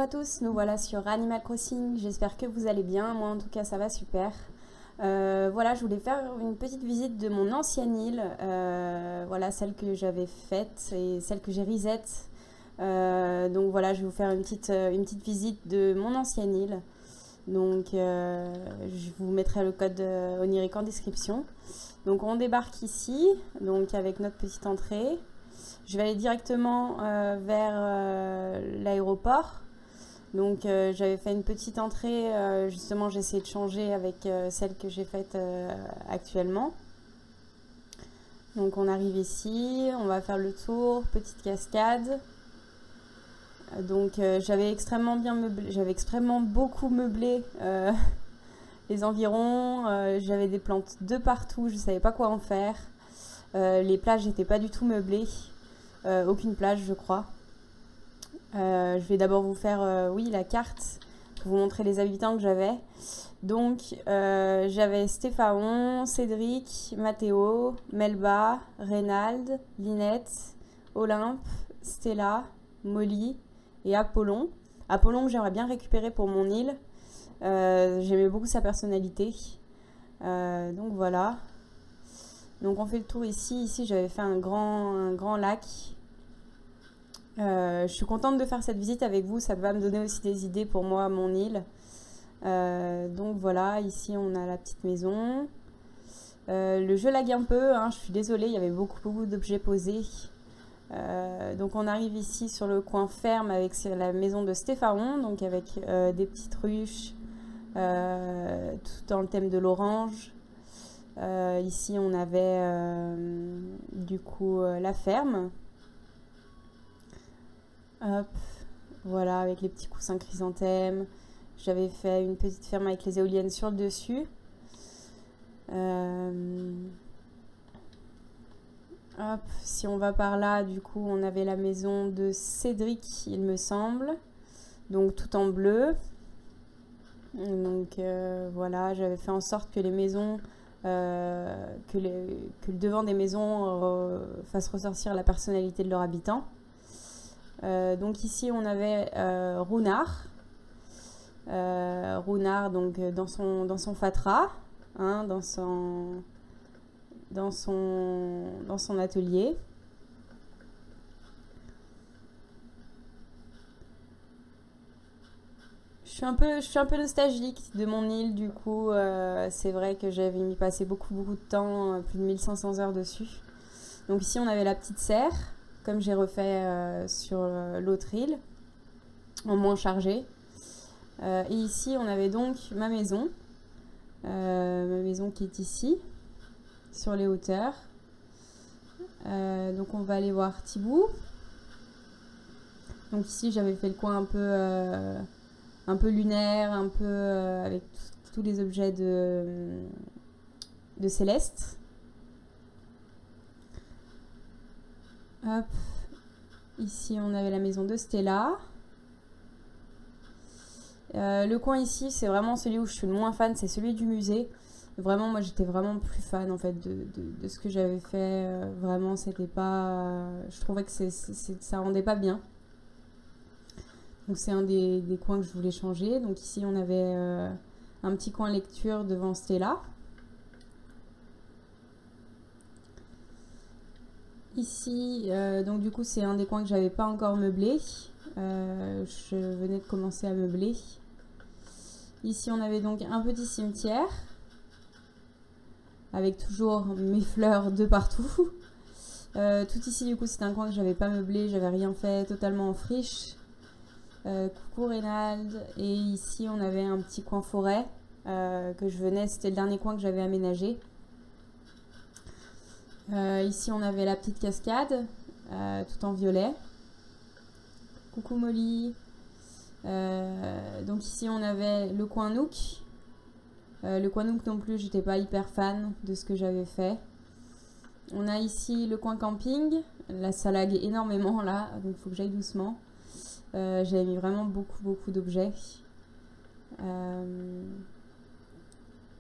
à tous, nous voilà sur Animal Crossing, j'espère que vous allez bien, moi en tout cas ça va super. Voilà, je voulais faire une petite visite de mon ancienne île, voilà celle que j'avais faite et celle que j'ai reset. Donc voilà, je vais vous faire une petite visite de mon ancienne île. Donc je vous mettrai le code onirique en description. Donc on débarque ici, donc avec notre petite entrée. Je vais aller directement vers l'aéroport. Donc j'avais fait une petite entrée, justement j'ai essayé de changer avec celle que j'ai faite actuellement. Donc on arrive ici, on va faire le tour, petite cascade. Donc j'avais extrêmement beaucoup meublé les environs. J'avais des plantes de partout, je ne savais pas quoi en faire. Les plages n'étaient pas du tout meublées. Aucune plage, je crois. Je vais d'abord vous faire oui, la carte pour vous montrer les habitants que j'avais. Donc, j'avais Stéphaon, Cédric, Mathéo, Melba, Reynald, Linette, Olympe, Stella, Molly et Apollon. Apollon que j'aimerais bien récupérer pour mon île. J'aimais beaucoup sa personnalité. Donc voilà. Donc on fait le tour ici. Ici, j'avais fait un grand lac. Je suis contente de faire cette visite avec vous, ça va me donner aussi des idées pour moi, mon île. Donc voilà, ici on a la petite maison. Le jeu lag un peu, hein, je suis désolée, il y avait beaucoup d'objets posés. Donc on arrive ici sur le coin ferme avec la maison de Stéphaon, donc avec des petites ruches, tout dans le thème de l'orange. Ici on avait du coup la ferme. Hop, voilà, avec les petits coussins chrysanthèmes. J'avais fait une petite ferme avec les éoliennes sur le dessus. Hop, si on va par là, du coup, on avait la maison de Cédric, il me semble. Donc, tout en bleu. Donc, voilà, j'avais fait en sorte que les maisons, que le devant des maisons fasse ressortir la personnalité de leurs habitants. Donc ici on avait Runard. Runard donc dans son fatras, hein, dans son atelier. Je suis un peu nostalgique de mon île, du coup c'est vrai que j'avais mis passé beaucoup de temps, plus de 1500 heures dessus. Donc ici on avait la petite serre, comme j'ai refait sur l'autre île, en moins chargé. Et ici, on avait donc ma maison qui est ici, sur les hauteurs. Donc on va aller voir Thibou. Donc ici, j'avais fait le coin un peu lunaire, un peu avec tous les objets de Céleste. Hop. Ici, on avait la maison de Stella. Le coin ici, c'est vraiment celui où je suis le moins fan, c'est celui du musée. Vraiment, moi, j'étais vraiment plus fan en fait de ce que j'avais fait. Vraiment, c'était pas. Je trouvais que ça rendait pas bien. Donc, c'est un des coins que je voulais changer. Donc, ici, on avait un petit coin lecture devant Stella. Ici, donc du coup, c'est un des coins que j'avais pas encore meublé. Je venais de commencer à meubler. Ici, on avait donc un petit cimetière avec toujours mes fleurs de partout. Tout ici, du coup, c'est un coin que j'avais pas meublé, j'avais rien fait, totalement en friche. Coucou Reynald. Et ici, on avait un petit coin forêt que je venais, c'était le dernier coin que j'avais aménagé. Ici on avait la petite cascade tout en violet. Coucou Molly. Donc ici on avait le coin Nook. Le coin Nook non plus, j'étais pas hyper fan de ce que j'avais fait. On a ici le coin camping. Là ça lag énormément là, donc il faut que j'aille doucement. J'avais mis vraiment beaucoup d'objets.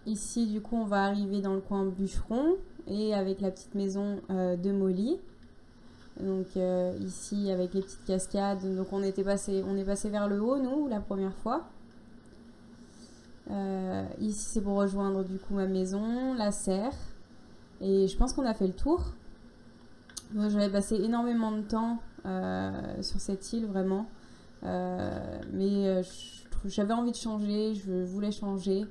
Ici du coup on va arriver dans le coin bûcheron et avec la petite maison de Molly. Donc ici avec les petites cascades, donc on est passé vers le haut nous la première fois. Ici c'est pour rejoindre du coup ma maison, la serre. Et je pense qu'on a fait le tour. Moi j'avais passé énormément de temps sur cette île vraiment. Mais j'avais envie de changer, je voulais changer.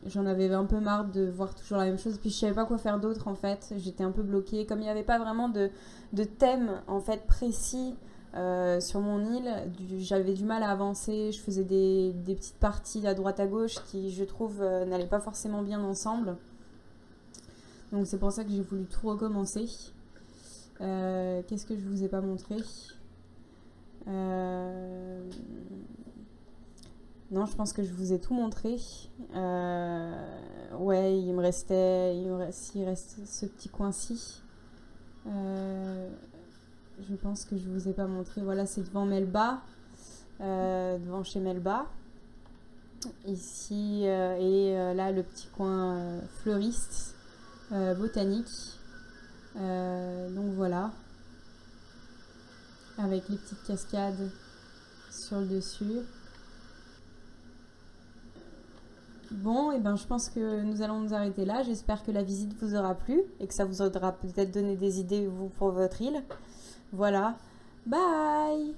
J'en avais un peu marre de voir toujours la même chose. Puis je savais pas quoi faire d'autre en fait. J'étais un peu bloquée. Comme il n'y avait pas vraiment de thème en fait précis sur mon île, j'avais du mal à avancer. Je faisais des petites parties à droite à gauche qui je trouve n'allaient pas forcément bien ensemble. Donc c'est pour ça que j'ai voulu tout recommencer. Qu'est-ce que je vous ai pas montré? Non, je pense que je vous ai tout montré. Ouais, il reste ce petit coin-ci. Je pense que je vous ai pas montré. Voilà, c'est devant Melba, devant chez Melba. Ici là le petit coin fleuriste, botanique. Donc voilà, avec les petites cascades sur le dessus. Bon, et ben je pense que nous allons nous arrêter là. J'espère que la visite vous aura plu et que ça vous aura peut-être donné des idées vous pour votre île. Voilà, bye!